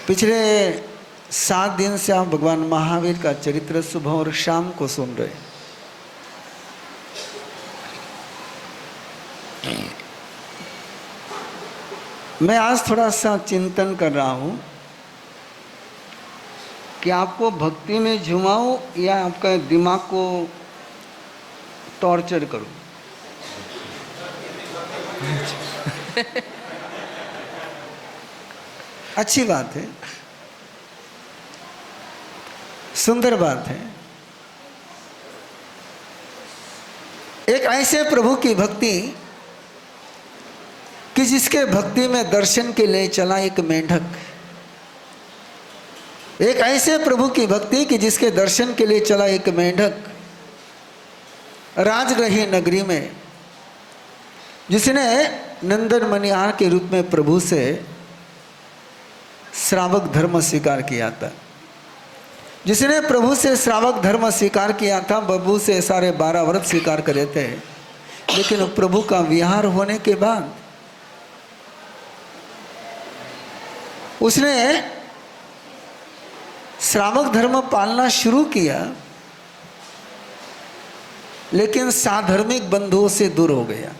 पिछले 7 दिन से आप भगवान महावीर का चरित्र सुबह और शाम को सुन रहे हैं। मैं आज थोड़ा सा चिंतन कर रहा हूँ कि आपको भक्ति में झुमाऊं या आपका दिमाग को टॉर्चर करूं। अच्छी बात है, सुंदर बात है। एक ऐसे प्रभु की भक्ति कि जिसके भक्ति में दर्शन के लिए चला एक मेंढक, एक ऐसे प्रभु की भक्ति कि जिसके दर्शन के लिए चला एक मेंढक राजग्रही नगरी में, जिसने नंदन मनिहार के रूप में प्रभु से श्रावक धर्म स्वीकार किया था, जिसने प्रभु से श्रावक धर्म स्वीकार किया था, प्रभु से सारे 12 व्रत स्वीकार करे थे। लेकिन प्रभु का विहार होने के बाद उसने श्रावक धर्म पालना शुरू किया, लेकिन साधर्मिक बंधुओं से दूर हो गया।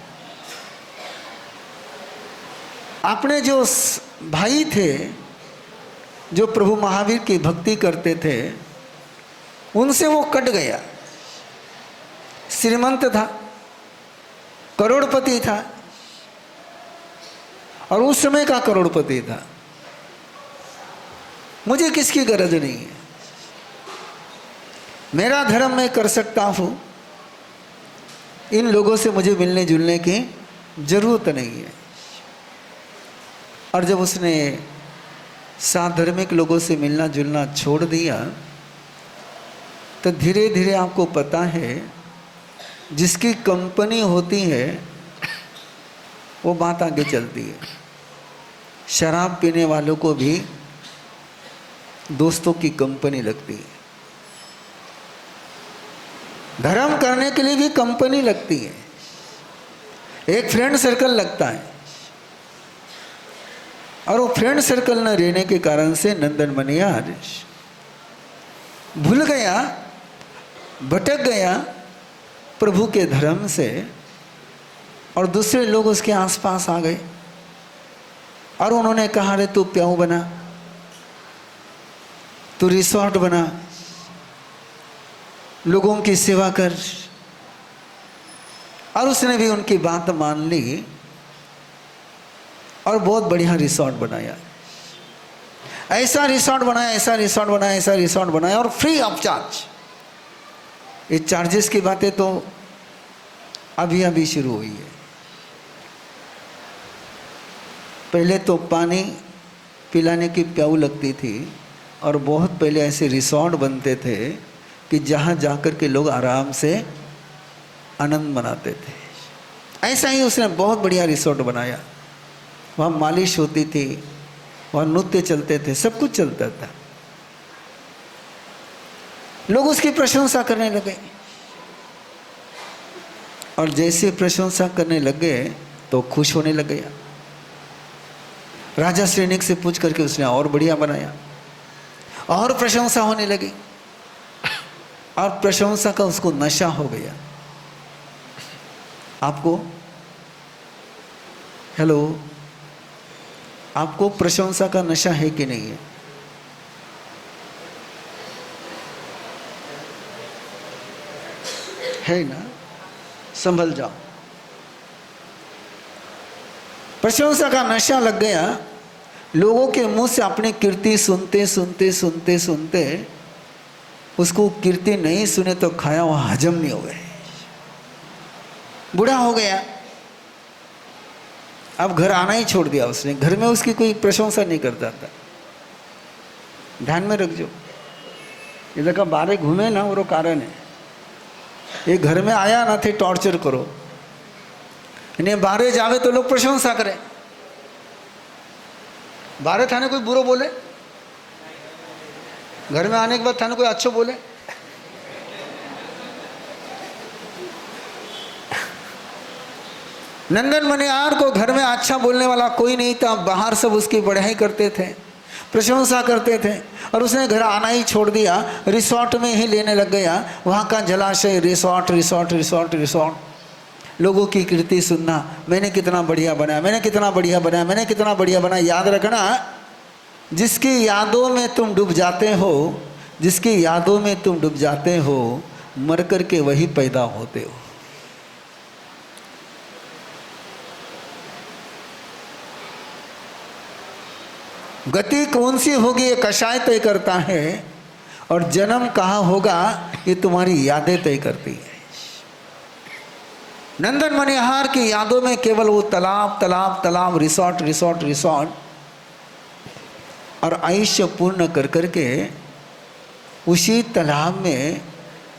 अपने जो भाई थे जो प्रभु महावीर की भक्ति करते थे, उनसे वो कट गया। श्रीमंत था, करोड़पति था, और उस समय का करोड़पति था। मुझे किसकी गरज नहीं है, मेरा धर्म मैं कर सकता हूँ, इन लोगों से मुझे मिलने जुलने की जरूरत नहीं है। और जब उसने साधर्मिक लोगों से मिलना जुलना छोड़ दिया, तो धीरे धीरे आपको पता है जिसकी कंपनी होती है वो बात आगे चलती है। शराब पीने वालों को भी दोस्तों की कंपनी लगती है, धर्म करने के लिए भी कंपनी लगती है, एक फ्रेंड सर्कल लगता है। और वो फ्रेंड सर्कल न रहने के कारण से नंदन मनिहार भूल गया, भटक गया प्रभु के धर्म से, और दूसरे लोग उसके आसपास आ गए और उन्होंने कहा, रे तू प्याऊ बना, तू रिसोर्ट बना, लोगों की सेवा कर। और उसने भी उनकी बात मान ली और बहुत बढ़िया रिसोर्ट बनाया। ऐसा रिसोर्ट बनाया, ऐसा रिसोर्ट बनाया, ऐसा रिसोर्ट बनाया, और फ्री ऑफ चार्ज। ये चार्जेस की बातें तो अभी अभी शुरू हुई है। पहले तो पानी पिलाने की प्याऊ लगती थी, और बहुत पहले ऐसे रिसोर्ट बनते थे कि जहाँ जाकर के लोग आराम से आनंद मनाते थे। ऐसा ही उसने बहुत बढ़िया रिसोर्ट बनाया। वहाँ मालिश होती थी, वहाँ नृत्य चलते थे, सब कुछ चलता था। लोग उसकी प्रशंसा करने लगे, और जैसे प्रशंसा करने लगे तो खुश होने लग गया। राजा श्रेणिक से पूछ करके उसने और बढ़िया बनाया, और प्रशंसा होने लगी, और प्रशंसा का उसको नशा हो गया। आपको हेलो, आपको प्रशंसा का नशा है कि नहीं है? है ना? संभल जाओ। प्रशंसा का नशा लग गया। लोगों के मुंह से अपनी कीर्ति सुनते सुनते सुनते सुनते उसको कीर्ति नहीं सुने तो खाया हुआ हजम नहीं हो गए। बूढ़ा हो गया, अब घर आना ही छोड़ दिया उसने। घर में उसकी कोई प्रशंसा नहीं करता था। ध्यान में रख जो, ये लगा बाहर घूमे ना, वो कारण है। ये घर में आया ना थे टॉर्चर करो, इन्हें बाहर जावे तो लोग प्रशंसा करें। बाहर थाने कोई बुरो बोले, घर में आने के बाद थाने कोई अच्छो बोले। नंदन मनिहार को घर में अच्छा बोलने वाला कोई नहीं था, बाहर सब उसकी बढ़ाई करते थे, प्रशंसा करते थे, और उसने घर आना ही छोड़ दिया, रिसोर्ट में ही लेने लग गया। वहाँ का जलाशय, रिसोर्ट रिसोर्ट रिसोर्ट रिसोर्ट। लोगों की कीर्ति सुनना, मैंने कितना बढ़िया बनाया, मैंने कितना बढ़िया बनाया, मैंने कितना बढ़िया बनाया। याद रखना, जिसकी यादों में तुम डूब जाते हो, जिसकी यादों में तुम डूब जाते हो, मर कर के वही पैदा होते हो। गति कौन सी होगी ये कषाय तय करता है, और जन्म कहाँ होगा ये तुम्हारी यादें तय करती है। नंदन मनिहार की यादों में केवल वो तालाब तालाब तालाब, रिसोर्ट रिसोर्ट रिसोर्ट, और आयुष्य पूर्ण कर करके उसी तालाब में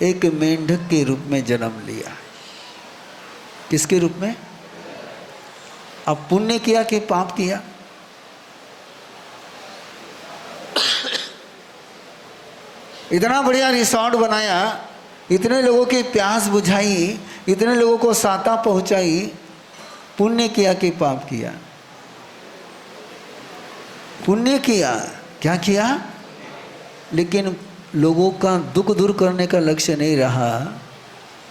एक मेंढक के रूप में जन्म लिया। किसके रूप में? अब पुण्य किया कि पाप किया? इतना बढ़िया रिसोर्ट बनाया, इतने लोगों की प्यास बुझाई, इतने लोगों को साता पहुंचाई, पुण्य किया कि पाप किया? पुण्य किया। क्या किया? लेकिन लोगों का दुख दूर करने का लक्ष्य नहीं रहा,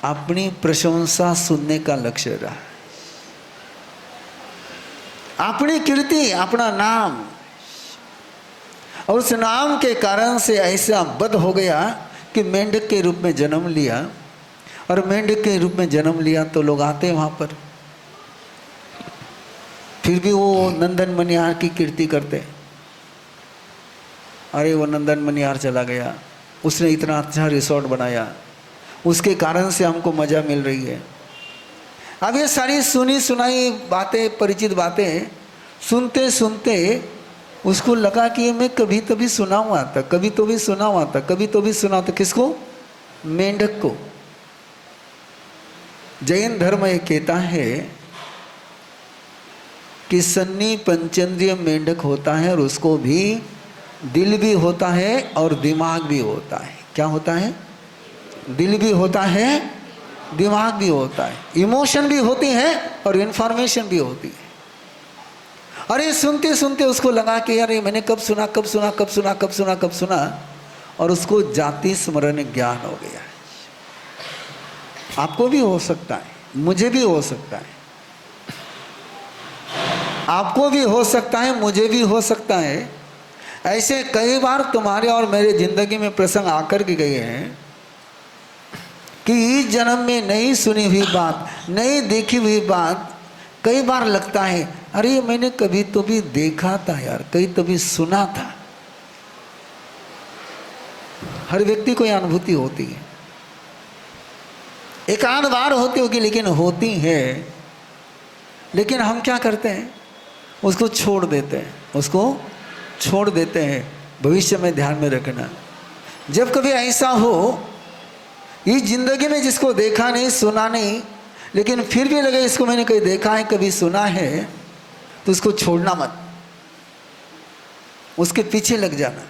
अपनी प्रशंसा सुनने का लक्ष्य रहा। अपनी कीर्ति, अपना नाम, और उस नाम के कारण से ऐसा बद हो गया कि मेंढक के रूप में जन्म लिया। और मेंढक के रूप में जन्म लिया तो लोग आते वहाँ पर, फिर भी वो नंदन मनिहार की कीर्ति करते। अरे वो नंदन मनिहार चला गया, उसने इतना अच्छा रिसोर्ट बनाया, उसके कारण से हमको मज़ा मिल रही है। अब ये सारी सुनी सुनाई बातें, परिचित बातें सुनते सुनते उसको लगा कि ये मैं कभी तो भी सुना हुआ था, कभी तो भी सुना हुआ था, कभी तो भी सुना था। किसको? मेंढक को। जैन धर्म ये कहता है कि सन्नी पंचेंद्रिय मेंढक होता है, और उसको भी दिल भी होता है और दिमाग भी होता है। क्या होता है? दिल भी होता है, दिमाग भी होता है, इमोशन भी होती है और इंफॉर्मेशन भी होती है। अरे सुनते सुनते उसको लगा कि यार मैंने कब सुना कब सुना कब सुना कब सुना कब सुना, और उसको जाति स्मरण ज्ञान हो गया। आपको भी हो सकता है, मुझे भी हो सकता है, आपको भी हो सकता है, मुझे भी हो सकता है। ऐसे कई बार तुम्हारे और मेरे जिंदगी में प्रसंग आकर के गए हैं कि इस जन्म में नहीं सुनी हुई बात, नहीं देखी हुई बात, कई बार लगता है अरे मैंने कभी तो भी देखा था यार, कहीं तो भी सुना था। हर व्यक्ति को यह अनुभूति होती है, एक आध बार होती होगी लेकिन होती है। लेकिन हम क्या करते हैं? उसको छोड़ देते हैं, उसको छोड़ देते हैं। भविष्य में ध्यान में रखना, जब कभी ऐसा हो इस जिंदगी में जिसको देखा नहीं सुना नहीं, लेकिन फिर भी लगे इसको मैंने कहीं देखा है कभी सुना है, तो उसको छोड़ना मत, उसके पीछे लग जाना।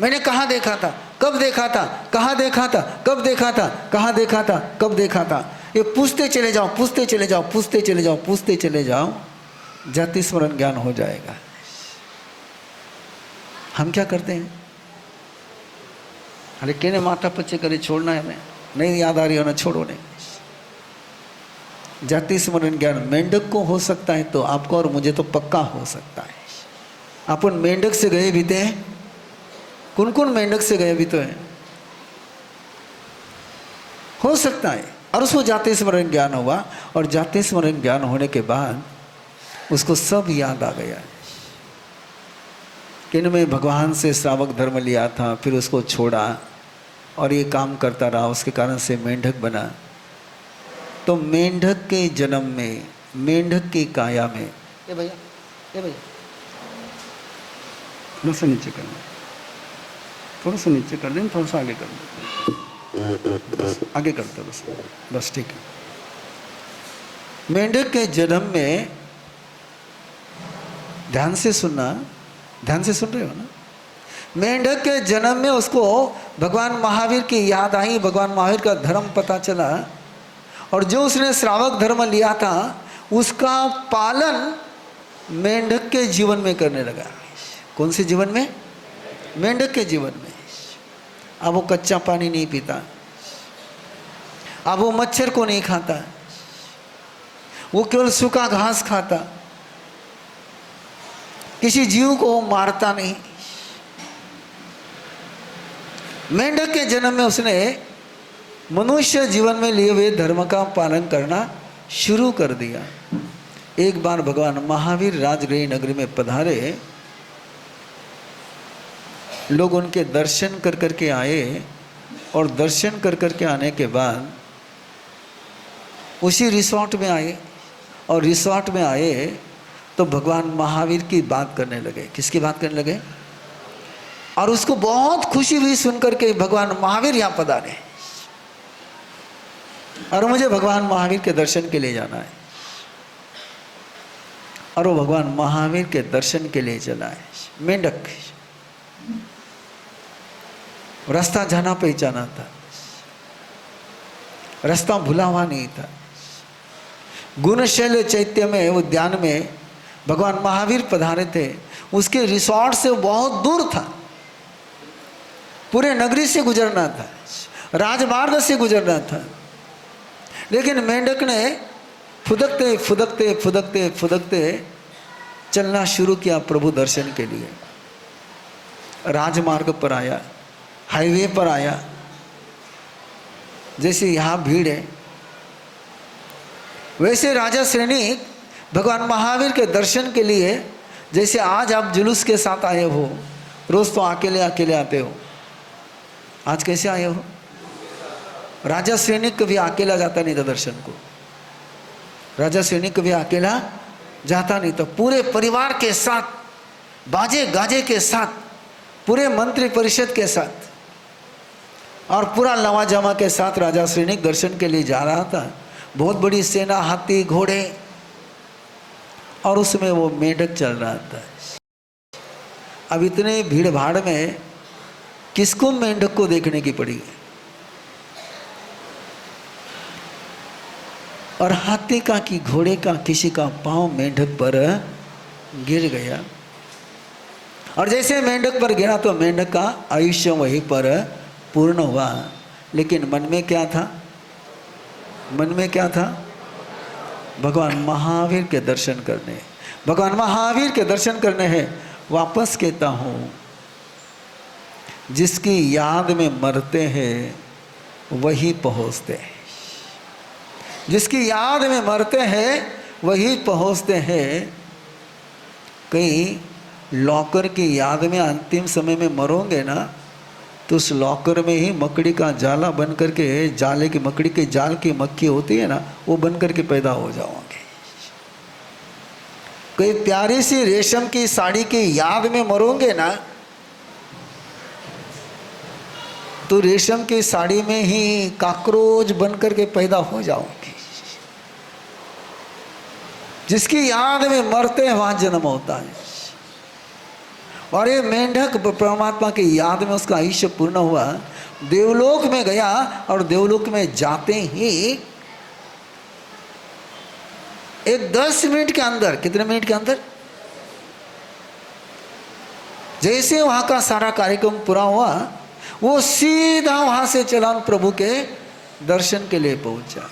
मैंने कहाँ देखा था, कब देखा था, कहाँ देखा था, कब देखा था, कहाँ देखा था, कब देखा था, ये पूछते चले जाओ, पूछते चले जाओ, पूछते चले जाओ, पूछते चले जाओ, जाति स्मरण ज्ञान हो जाएगा। हम क्या करते हैं? अरे कहने माथा पच्चे करे छोड़ना है, मैं नहीं याद आ रही हो ना, छोड़ो नहीं। जाति स्मरण ज्ञान मेंढक को हो सकता है तो आपको और मुझे तो पक्का हो सकता है। अपन मेंढक से गए भी थे, कौन कौन मेंढक से गए भी तो है, हो सकता है। और उसको जाति स्मरण ज्ञान हुआ, और जाति स्मरण ज्ञान होने के बाद उसको सब याद आ गया कि मैं भगवान से श्रावक धर्म लिया था, फिर उसको छोड़ा और ये काम करता रहा, उसके कारण से मेंढक बना। तो मेंढक के जन्म में, मेंढक की काया में, ये भैया थोड़ा सा नीचे करना, थोड़ा सा नीचे कर दें, थोड़ा सा आगे कर दें, बस आगे करते बस, बस ठीक है। मेंढक के जन्म में, ध्यान से सुनना, ध्यान से सुन रहे हो ना? मेंढक के जन्म में उसको भगवान महावीर की याद आई, भगवान महावीर का धर्म पता चला, और जो उसने श्रावक धर्म लिया था उसका पालन मेंढक के जीवन में करने लगा। कौन से जीवन में? मेंढक के जीवन में। अब वो कच्चा पानी नहीं पीता, अब वो मच्छर को नहीं खाता, वो केवल सूखा घास खाता, किसी जीव को वो मारता नहीं। मेंढक के जन्म में उसने मनुष्य जीवन में लिए हुए धर्म का पालन करना शुरू कर दिया। एक बार भगवान महावीर राजगृह नगरी में पधारे, लोग उनके दर्शन कर कर के आए, और दर्शन कर कर के आने के बाद उसी रिसोर्ट में आए, और रिसोर्ट में आए तो भगवान महावीर की बात करने लगे। किसकी बात करने लगे? और उसको बहुत खुशी हुई सुनकर के भगवान महावीर यहाँ पधारे और मुझे भगवान महावीर के दर्शन के लिए जाना है। और वो भगवान महावीर के दर्शन के लिए चला है। मेंढक रास्ता जाना पहचाना था, रास्ता भूला हुआ नहीं था। गुणशैल चैत्य में उद्यान में भगवान महावीर पधारे थे। उसके रिसोर्ट से बहुत दूर था, पूरे नगरी से गुजरना था, राजमार्ग से गुजरना था। लेकिन मेंढक ने फुदकते फुदकते फुदकते फुदकते चलना शुरू किया प्रभु दर्शन के लिए। राजमार्ग पर आया, हाईवे पर आया। जैसे यहाँ भीड़ है, वैसे राजा श्रेणी भगवान महावीर के दर्शन के लिए, जैसे आज आप जुलूस के साथ आए हो, रोज तो अकेले अकेले आते हो, आज कैसे आए हो? राजा श्रेणी कभी अकेला जाता नहीं था दर्शन को। राजा श्रेणी कभी अकेला जाता नहीं था, पूरे परिवार के साथ, बाजे गाजे के साथ, पूरे मंत्री परिषद के साथ और पूरा लवाजमा के साथ राजा श्रेणी दर्शन के लिए जा रहा था। बहुत बड़ी सेना, हाथी घोड़े, और उसमें वो मेंढक चल रहा था। अब इतने भीड़ भाड़ में किसको मेंढक को देखने की पड़ी? और हाथी का कि घोड़े का किसी का पांव मेंढक पर गिर गया। और जैसे मेंढक पर गिरा तो मेंढक का आयुष्य वहीं पर पूर्ण हुआ। लेकिन मन में क्या था? मन में क्या था? भगवान महावीर के दर्शन करने, भगवान महावीर के दर्शन करने हैं। वापस कहता हूँ, जिसकी याद में मरते हैं वही पहुँचते हैं। जिसकी याद में मरते हैं वही पहुँचते हैं। कहीं लॉकर की याद में अंतिम समय में मरोगे ना, तो उस लॉकर में ही मकड़ी का जाला बन करके, जाले की मकड़ी के जाल की मक्खी होती है ना, वो बन करके पैदा हो जाओगे। कोई प्यारी सी रेशम की साड़ी की याद में मरोगे ना, तो रेशम की साड़ी में ही काकरोच बन करके पैदा हो जाओगे। जिसकी याद में मरते हैं वहां जन्म होता है। और ये मेंढक परमात्मा की याद में उसका आयुष्य पूर्ण हुआ, देवलोक में गया। और देवलोक में जाते ही एक 10 मिनट के अंदर, कितने मिनट के अंदर, जैसे वहां का सारा कार्यक्रम पूरा हुआ, वो सीधा वहां से चला प्रभु के दर्शन के लिए पहुंचा।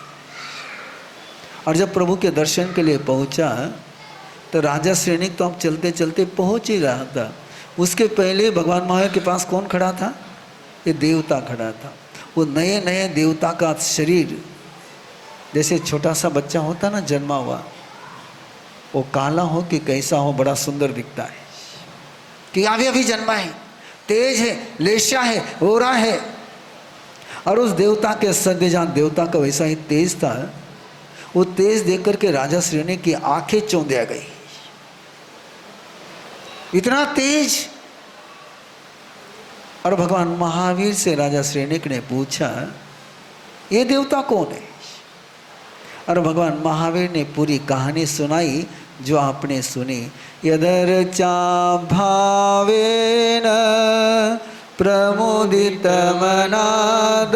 और जब प्रभु के दर्शन के लिए पहुंचा तो राजा श्रेणी तो अब चलते चलते पहुंच ही रहा था। उसके पहले भगवान महावीर के पास कौन खड़ा था? ये देवता खड़ा था। वो नए नए देवता का शरीर, जैसे छोटा सा बच्चा होता ना जन्मा हुआ, वो काला हो कि कैसा हो, बड़ा सुंदर दिखता है कि अभी अभी जन्मा है, तेज है, लेशा है, गोरा है। और उस देवता के सद्यजान देवता का वैसा ही तेज था। वो तेज देख करके राजा श्रेणी की आंखें चौंधिया गई। इतना तेज। और भगवान महावीर से राजा श्रेणिक ने पूछा, ये देवता कौन है? और भगवान महावीर ने पूरी कहानी सुनाई जो आपने सुनी। यदर्चा भावेन प्रमुदित मनादर्दुरय्य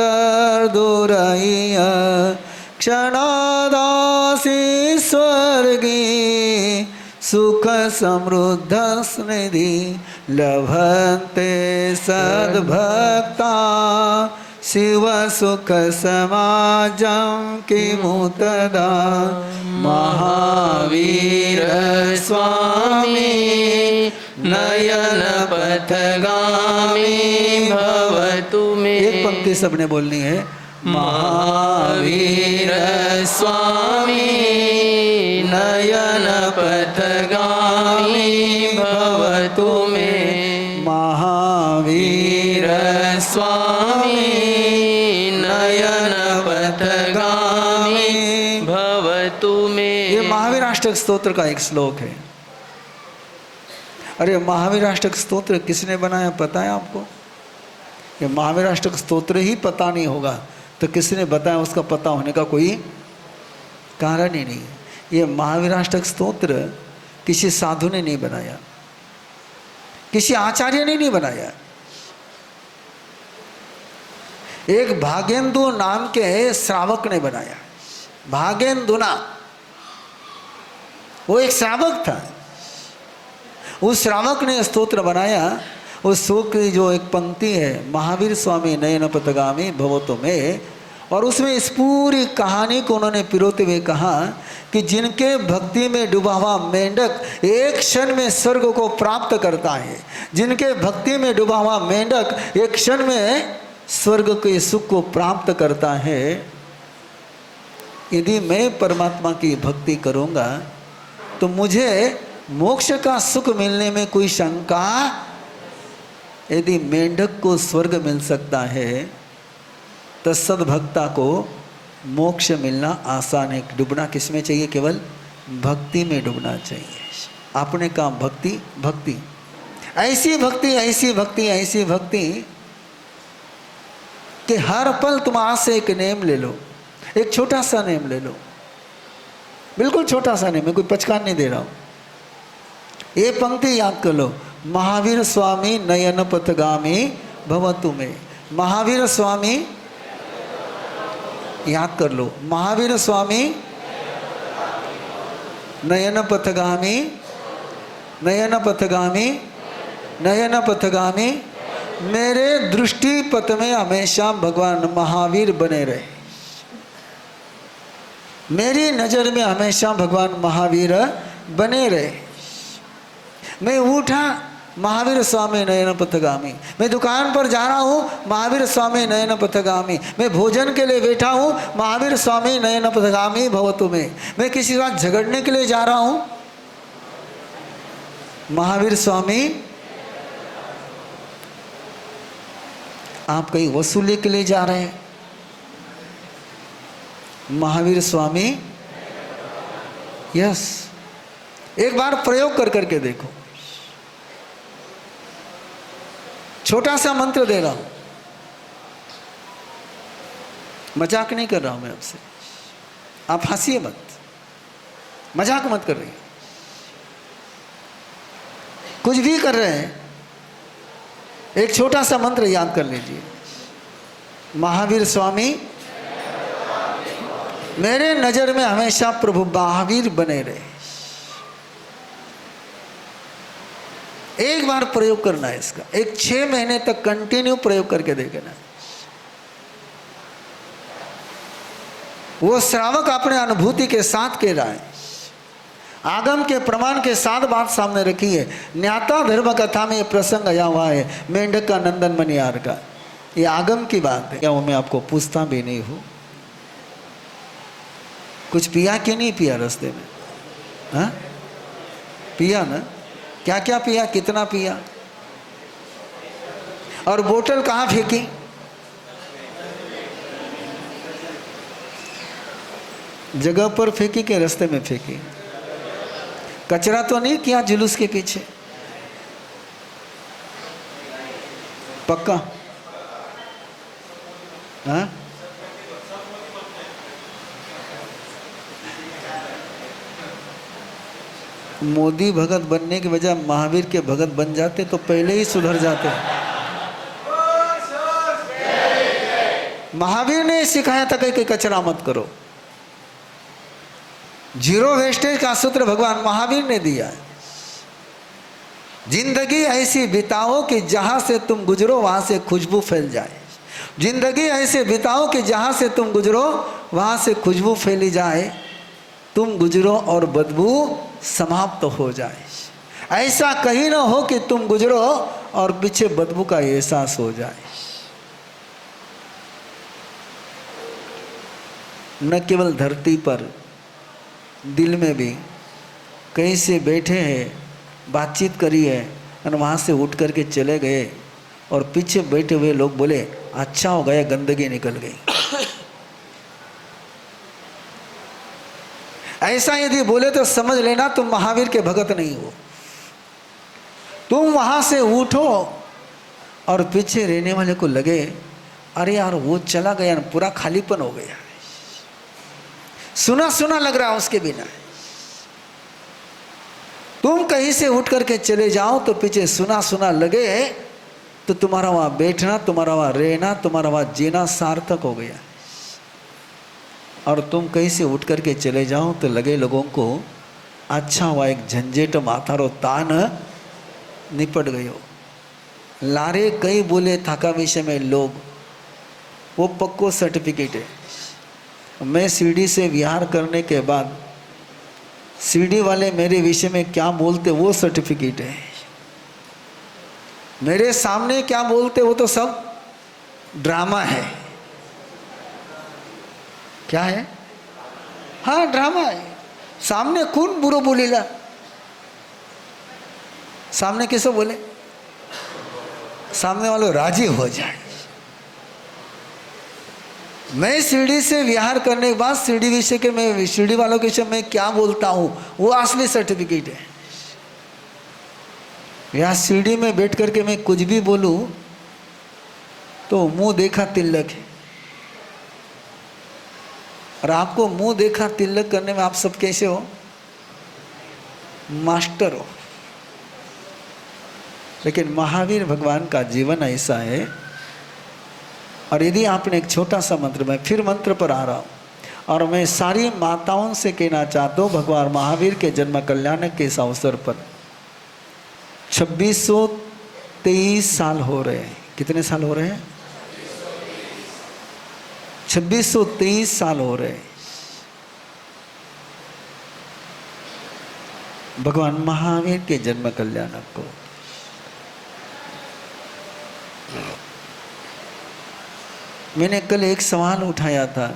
क्षणादासी स्वर्गी सुख समृद्ध निधि लभन्ते सद्भक्ता शिव सुख समाजं किमुतदा महावीर स्वामी नयन पथगामी भवतु मे। एक पंक्ति सबने बोलनी है। महावीर स्वामी नयन पथगामी भवतु मे। महावीर स्वामी नयन पथगामी भवतु मे। ये महावीर अष्टक स्तोत्र का एक श्लोक है। अरे महावीर अष्टक स्तोत्र किसने बनाया पता है आपको? ये महावीर अष्टक स्तोत्र ही पता नहीं होगा तो किसने बताया? उसका पता होने का कोई कारण ही नहीं। ये महावीर अष्टक स्तोत्र किसी साधु ने नहीं बनाया, किसी आचार्य ने नहीं बनाया। एक भागेंदु नाम के श्रावक ने बनाया। भागेंदुना, वो एक श्रावक था। उस श्रावक ने स्तोत्र बनाया। उस श्लोक की जो एक पंक्ति है, महावीर स्वामी नयन पथगामी भवतु मे, और उसमें इस पूरी कहानी को उन्होंने पिरोते हुए कहा कि जिनके भक्ति में डूबा हुआ मेंढक एक क्षण में स्वर्ग को प्राप्त करता है, जिनके भक्ति में डूबा हुआ मेंढक एक क्षण में स्वर्ग के सुख को प्राप्त करता है, यदि मैं परमात्मा की भक्ति करूँगा तो मुझे मोक्ष का सुख मिलने में कोई शंका। यदि मेंढक को स्वर्ग मिल सकता है तो सद्भक्ता को मोक्ष मिलना आसान है। डूबना किस में चाहिए? केवल भक्ति में डूबना चाहिए। आपने कहा भक्ति, भक्ति, ऐसी भक्ति, ऐसी भक्ति, ऐसी भक्ति कि हर पल तुम आज से एक नेम ले लो, एक छोटा सा नेम ले लो, बिल्कुल छोटा सा नेम, मैं कोई पचकान नहीं दे रहा हूँ। ये पंक्ति याद कर लो, महावीर स्वामी नयन पथगामी भवतु मे। महावीर स्वामी याद कर लो, महावीर स्वामी नयन पथगामी, नयन पथगामी, नयन पथगामी। मेरे दृष्टि पथ में हमेशा भगवान महावीर बने रहे। मेरी नज़र में हमेशा भगवान महावीर बने रहे। मैं उठा, महावीर स्वामी नयन पथगामी। मैं दुकान पर जा रहा हूँ, महावीर स्वामी नयन पथगामी। मैं भोजन के लिए बैठा हूँ, महावीर स्वामी नयन पथगामी भवतु मे। मैं किसी के साथ झगड़ने के लिए जा रहा हूँ, महावीर स्वामी। आप कहीं वसूली के लिए जा रहे हैं, महावीर स्वामी। यस, एक बार प्रयोग कर करके देखो। छोटा सा मंत्र दे रहा हूं, मजाक नहीं कर रहा हूं मैं आपसे। आप हंसिए मत, मजाक मत कर रही। कुछ भी कर रहे हैं, एक छोटा सा मंत्र याद कर लीजिए। महावीर स्वामी मेरे नजर में हमेशा प्रभु महावीर बने रहे। एक बार प्रयोग करना है इसका, एक 6 महीने तक कंटिन्यू प्रयोग करके देखना। वो श्रावक अपने अनुभूति के साथ कह रहा है, आगम के प्रमाण के साथ बात सामने रखी है। न्याता धर्म कथा में ये प्रसंग आया हुआ है, मेंढक का नंदन मनियार का। ये आगम की बात है, क्या वो मैं आपको पूछता भी नहीं हूँ। कुछ पिया कि नहीं पिया रास्ते में? हाँ पिया ना? क्या क्या पिया, कितना पिया, और बोतल कहाँ फेंकी? जगह पर फेंकी के रास्ते में फेंकी? कचरा तो नहीं किया जुलूस के पीछे? पक्का? हाँ? मोदी भगत बनने की वजह महावीर के भगत बन जाते तो पहले ही सुधर जाते। महावीर ने सिखाया था कि कचरा मत करो। जीरो वेस्टेज का सूत्र भगवान महावीर ने दिया है। जिंदगी ऐसी बिताओ कि जहां से तुम गुजरो वहां से खुशबू फैल जाए। जिंदगी ऐसे बिताओ कि जहां से तुम गुजरो वहां से खुशबू फैली जाए। तुम गुजरो और बदबू समाप्त हो जाए। ऐसा कहीं ना हो कि तुम गुजरो और पीछे बदबू का एहसास हो जाए। न केवल धरती पर, दिल में भी कहीं से बैठे हैं, बातचीत करी है और वहाँ से उठ करके चले गए और पीछे बैठे हुए लोग बोले अच्छा हो गया, गंदगी निकल गई। ऐसा यदि बोले तो समझ लेना तुम महावीर के भगत नहीं हो। तुम वहाँ से उठो और पीछे रहने वाले को लगे अरे यार वो चला गया, पूरा खालीपन हो गया, सुना सुना लग रहा उसके बिना। तुम कहीं से उठ करके चले जाओ तो पीछे सुना सुना लगे तो तुम्हारा वहाँ बैठना, तुम्हारा वहाँ रहना, तुम्हारा वहाँ जीना सार्थक हो गया। और तुम कहीं से उठ करके चले जाओ तो लगे लोगों को अच्छा हुआ, एक झंझट माथारो तान निपट गयो। लारे कई बोले थाका विषय में लोग, वो पक्को सर्टिफिकेट है। मैं सीढ़ी से विहार करने के बाद सीढ़ी वाले मेरे विषय में क्या बोलते वो सर्टिफिकेट है। मेरे सामने क्या बोलते वो तो सब ड्रामा है। क्या है? हाँ ड्रामा है। सामने कौन बुरो बोलेला? सामने किसो बोले? सामने वालों राजी हो जाए। मैं सीढ़ी से विहार करने के बाद सीढ़ी विषय के मैं सीढ़ी वालों के विषय में क्या बोलता हूँ वो असली सर्टिफिकेट है। या सीढ़ी में बैठ करके मैं कुछ भी बोलूँ तो मुंह देखा तिलक है। और आपको मुंह देखा तिलक करने में आप सब कैसे हो? मास्टर हो। लेकिन महावीर भगवान का जीवन ऐसा है। और यदि आपने एक छोटा सा मंत्र, मैं फिर मंत्र पर आ रहा हूँ और मैं सारी माताओं से कहना चाहता हूँ, भगवान महावीर के जन्म कल्याण के इस अवसर पर 2623 साल हो रहे हैं। कितने साल हो रहे हैं? 2623 साल हो रहे हैं। भगवान महावीर के जन्म कल्याण को मैंने कल एक सवाल उठाया था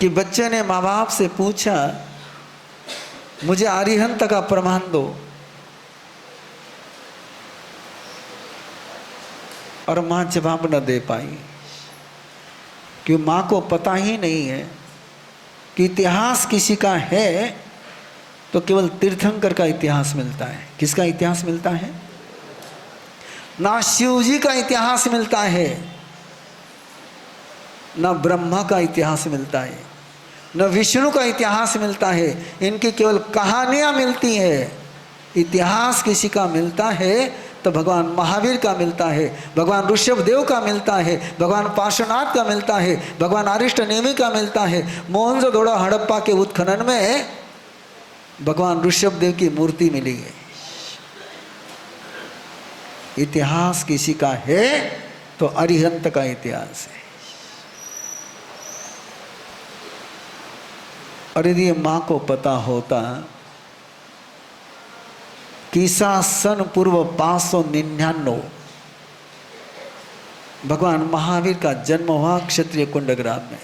कि बच्चे ने माँ बाप से पूछा मुझे अरिहंत का प्रमाण दो, और माँ जवाब न दे पाई क्योंकि माँ को पता ही नहीं है कि इतिहास किसी का है तो केवल तीर्थंकर का इतिहास मिलता है। किसका इतिहास मिलता है? ना शिव जी का इतिहास मिलता है, ना ब्रह्मा का इतिहास मिलता है, न विष्णु का इतिहास मिलता है। इनकी केवल कहानियां मिलती है। इतिहास किसी का मिलता है तो भगवान महावीर का मिलता है, भगवान ऋषभ देव का मिलता है, भगवान पार्श्वनाथ का मिलता है, भगवान अरिष्ट नेमि का मिलता है। मोहनजोदड़ो हड़प्पा के उत्खनन में भगवान ऋषभ देव की मूर्ति मिली है। इतिहास किसी का है तो अरिहंत का इतिहास है। और यदि माँ को पता होता कि सन पूर्व 599 भगवान महावीर का जन्म हुआ क्षत्रिय कुंडग्राम में।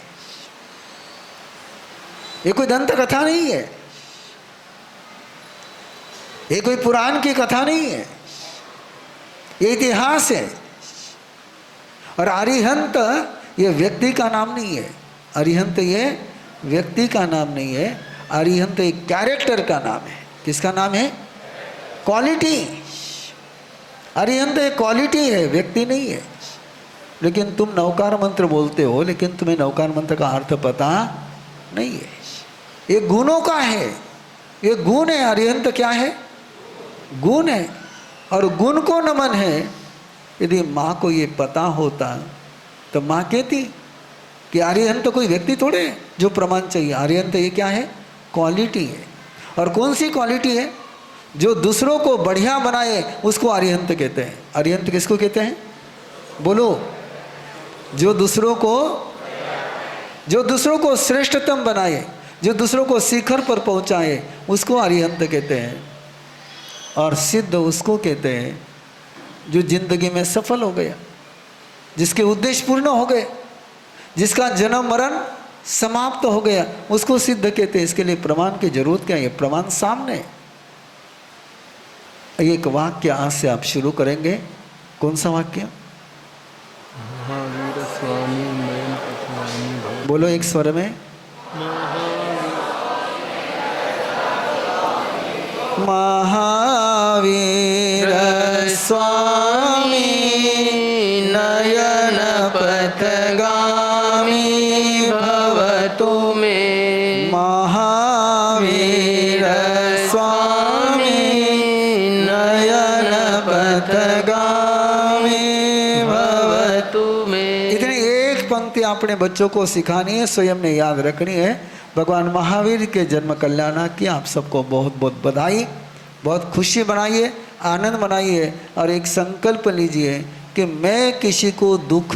ये कोई दंत कथा नहीं है, ये कोई पुराण की कथा नहीं है, ये इतिहास है। और अरिहंत ये व्यक्ति का नाम नहीं है। अरिहंत ये व्यक्ति का नाम नहीं है। अरिहंत एक कैरेक्टर का नाम है। किसका नाम है? क्वालिटी। अरिहंत एक क्वालिटी है, व्यक्ति नहीं है। लेकिन तुम नवकार मंत्र बोलते हो, लेकिन तुम्हें नवकार मंत्र का अर्थ पता नहीं है। ये गुणों का है, ये गुण है। अरिहंत क्या है? गुण है। और गुण को नमन है। यदि माँ को ये पता होता तो माँ कहती कि अरिहंत कोई व्यक्ति थोड़े जो प्रमाण चाहिए। आर्यंत ये क्या है? क्वालिटी है। और कौन सी क्वालिटी है? जो दूसरों को बढ़िया बनाए उसको आर्यंत कहते हैं। आर्यंत किसको कहते हैं? बोलो। जो दूसरों को श्रेष्ठतम बनाए, जो दूसरों को शिखर पर पहुंचाए, उसको आर्यंत कहते हैं। और सिद्ध उसको कहते हैं जो जिंदगी में सफल हो गया, जिसके उद्देश्य पूर्ण हो गए, जिसका जन्म मरण समाप्त हो गया, उसको सिद्ध कहते हैं। इसके लिए प्रमाण की जरूरत क्या है? प्रमाण सामने। एक वाक्य आज से आप शुरू करेंगे। कौन सा वाक्य? महावीर स्वामी नयन पटवानी भव। बोलो एक स्वर में। महावीर स्वामी नयन पथगामी भवतु मे। महावीर स्वामी नयन पथगामी भवतु मे। इतनी एक पंक्ति अपने बच्चों को सिखानी है, स्वयं ने याद रखनी है। भगवान महावीर के जन्म कल्याण की आप सबको बहुत बहुत बधाई। बहुत खुशी बनाइए, आनंद मनाइए और एक संकल्प लीजिए कि मैं किसी को दुख,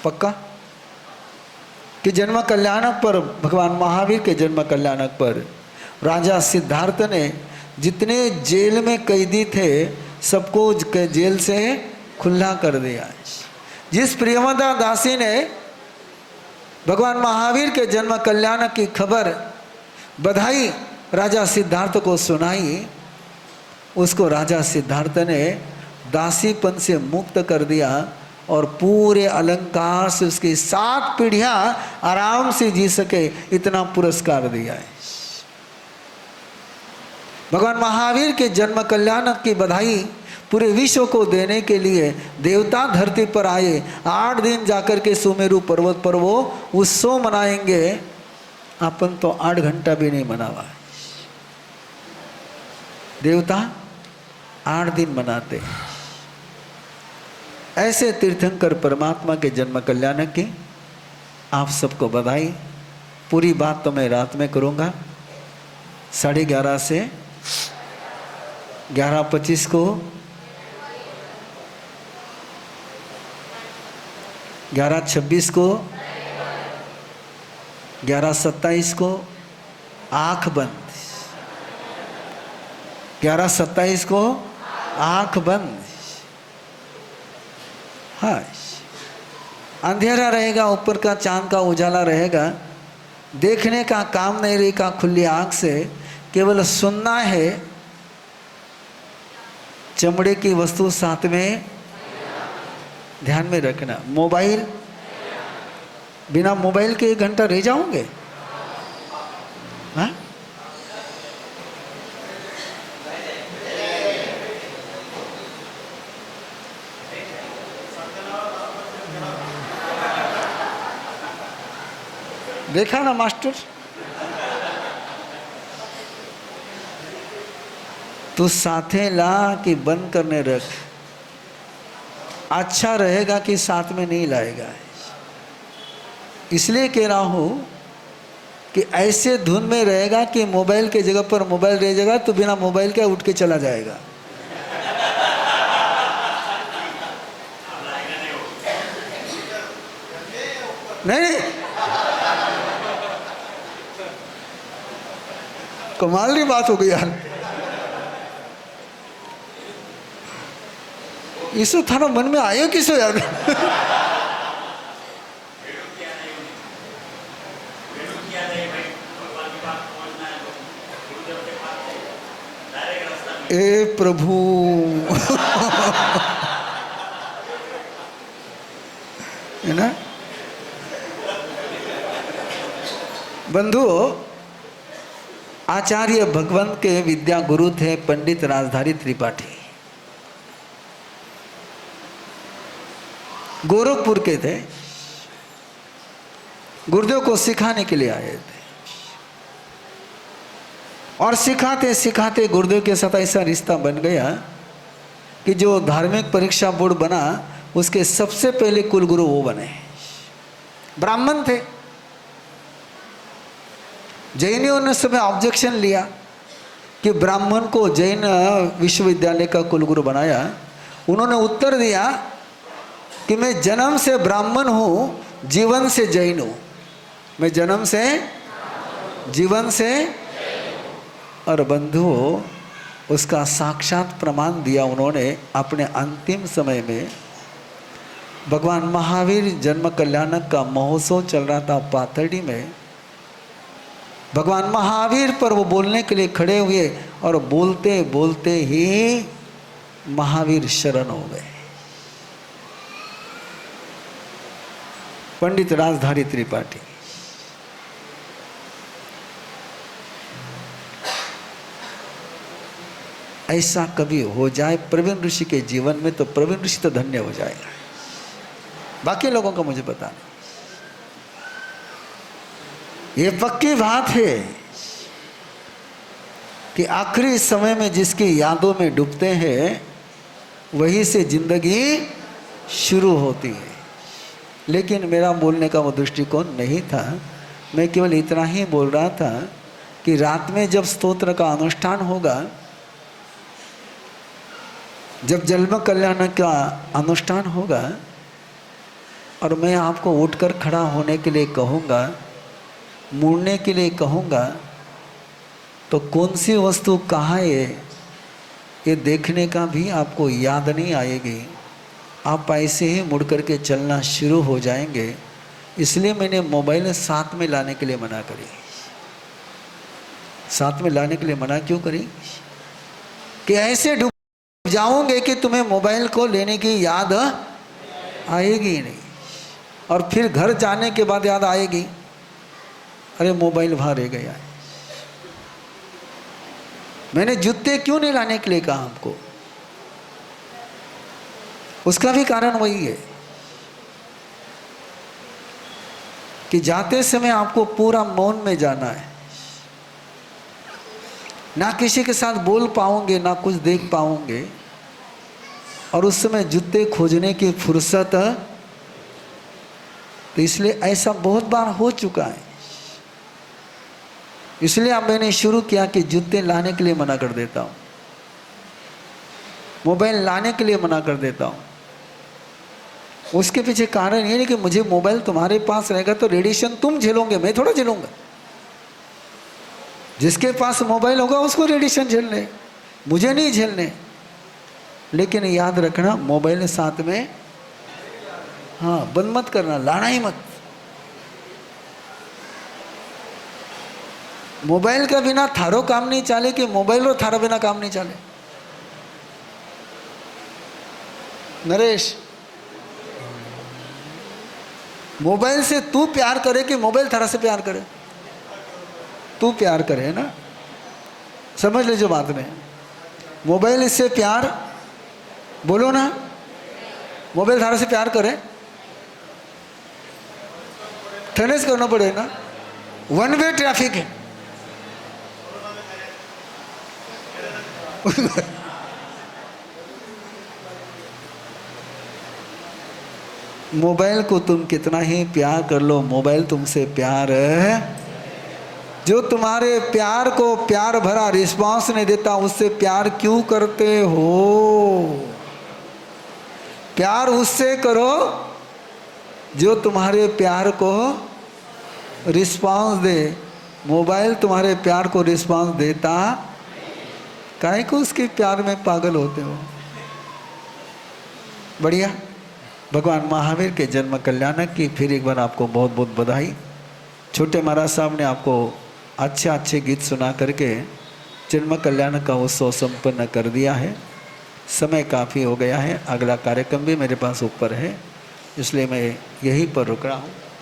पक्का, कि जन्म कल्याणक पर, भगवान महावीर के जन्म कल्याणक पर राजा सिद्धार्थ ने जितने जेल में कैदी थे सबको जेल से खुला कर दिया। जिस प्रियमदा दासी ने भगवान महावीर के जन्म कल्याण की खबर, बधाई राजा सिद्धार्थ को सुनाई, उसको राजा सिद्धार्थ ने दासीपन से मुक्त कर दिया और पूरे अलंकार से उसकी 7 पीढ़ियां आराम से जी सके, इतना पुरस्कार दिया है। भगवान महावीर के जन्म कल्याण की बधाई पूरे विश्व को देने के लिए देवता धरती पर आए। 8 दिन जाकर के सुमेरु पर्वत पर वो उत्सव मनाएंगे। अपन तो 8 घंटा भी नहीं मनावा, देवता 8 दिन मनाते। ऐसे तीर्थंकर परमात्मा के जन्म कल्याण की आप सबको बधाई। पूरी बात तो मैं रात में करूँगा। 11:30 से 11:25 को, 11:26 को, 11:27 को आँख बंद, 11:27 को आँख बंद। हाँ, अंधेरा रहेगा, ऊपर का चांद का उजाला रहेगा, देखने का काम नहीं रहेगा खुली आँख से, केवल सुनना है। चमड़े की वस्तु साथ में ध्यान में रखना। मोबाइल, बिना मोबाइल के 1 घंटा रह जाओगे? हाँ? देखा ना मास्टर, तू साथे ला कि बंद करने रख। अच्छा रहेगा कि साथ में नहीं लाएगा। इसलिए कह रहा हूं कि ऐसे धुन में रहेगा कि मोबाइल के जगह पर मोबाइल रह जाएगा तो बिना मोबाइल के उठ के चला जाएगा। नहीं, कमाल की बात हो गई यार। इसो थारा मन में आयो किसो यार? ए प्रभु है ना बंधुओं, आचार्य भगवंत के विद्या गुरु थे पंडित राजधारी त्रिपाठी। गोरखपुर के थे, गुरुदेव को सिखाने के लिए आए थे। और सिखाते सिखाते गुरुदेव के साथ ऐसा रिश्ता बन गया कि जो धार्मिक परीक्षा बोर्ड बना उसके सबसे पहले कुलगुरु वो बने। ब्राह्मण थे। जैनियों ने समय ऑब्जेक्शन लिया कि ब्राह्मण को जैन विश्वविद्यालय का कुलगुरु बनाया। उन्होंने उत्तर दिया कि मैं जन्म से ब्राह्मण हूँ, जीवन से जैन हूँ। मैं जन्म से, जीवन से। और बंधुओं, उसका साक्षात प्रमाण दिया उन्होंने अपने अंतिम समय में। भगवान महावीर जन्म कल्याणक का महोत्सव चल रहा था पाथर्डी में। भगवान महावीर पर वो बोलने के लिए खड़े हुए और बोलते बोलते ही महावीर शरण हो गए। पंडित राजधारी त्रिपाठी। ऐसा कभी हो जाए प्रवीण ऋषि के जीवन में तो प्रवीण ऋषि तो धन्य हो जाएगा। बाकी लोगों का मुझे पता नहीं। ये पक्की बात है कि आखिरी समय में जिसकी यादों में डूबते हैं वहीं से जिंदगी शुरू होती है। लेकिन मेरा बोलने का वो दृष्टिकोण नहीं था। मैं केवल इतना ही बोल रहा था कि रात में जब स्तोत्र का अनुष्ठान होगा, जब जन्म कल्याण का अनुष्ठान होगा और मैं आपको उठकर खड़ा होने के लिए कहूँगा, मुड़ने के लिए कहूँगा, तो कौन सी वस्तु कहाँ है ये देखने का भी आपको याद नहीं आएगी। आप ऐसे ही मुड़ करके चलना शुरू हो जाएंगे। इसलिए मैंने मोबाइल साथ में लाने के लिए मना करी। साथ में लाने के लिए मना क्यों करी? कि ऐसे डूब जाओगे कि तुम्हें मोबाइल को लेने की याद आएगी नहीं, और फिर घर जाने के बाद याद आएगी, अरे मोबाइल वहाँ रह गया है। मैंने जूते क्यों नहीं लाने के लिए कहा आपको? उसका भी कारण वही है कि जाते समय आपको पूरा मौन में जाना है। ना किसी के साथ बोल पाओगे, ना कुछ देख पाओगे, और उस समय जूते खोजने की फुर्सत, तो इसलिए ऐसा बहुत बार हो चुका है। इसलिए अब मैंने शुरू किया कि जूते लाने के लिए मना कर देता हूँ, मोबाइल लाने के लिए मना कर देता हूँ। उसके पीछे कारण ये नहीं कि मुझे मोबाइल तुम्हारे पास रहेगा तो रेडिएशन तुम झेलोगे, मैं थोड़ा झेलूंगा। जिसके पास मोबाइल होगा उसको रेडिएशन झेलने, मुझे नहीं झेलने। लेकिन याद रखना, मोबाइल साथ में हाँ बंद मत करना, लाना ही मत। मोबाइल का बिना थारो काम नहीं चाले कि मोबाइल और थारा बिना काम नहीं चाले। नरेश, मोबाइल से तू प्यार करे कि मोबाइल थारा से प्यार करे? तू प्यार करे ना, समझ लीजिए बात में। मोबाइल इससे प्यार, बोलो ना, मोबाइल थारा से प्यार करे, ठनेस करना पड़े ना। वन वे ट्रैफिक है। मोबाइल को तुम कितना ही प्यार कर लो, मोबाइल तुमसे प्यार है। जो तुम्हारे प्यार को प्यार भरा रिस्पांस नहीं देता, उससे प्यार क्यों करते हो? प्यार उससे करो जो तुम्हारे प्यार को रिस्पांस दे। मोबाइल तुम्हारे प्यार को रिस्पांस देता, काहे को उसके प्यार में पागल होते हो? बढ़िया। भगवान महावीर के जन्म कल्याणक की फिर एक बार आपको बहुत बहुत बधाई। छोटे महाराज साहब ने आपको अच्छे अच्छे गीत सुना करके जन्म कल्याण का उत्सव संपन्न कर दिया है। समय काफ़ी हो गया है, अगला कार्यक्रम भी मेरे पास ऊपर है, इसलिए मैं यहीं पर रुक रहा हूँ।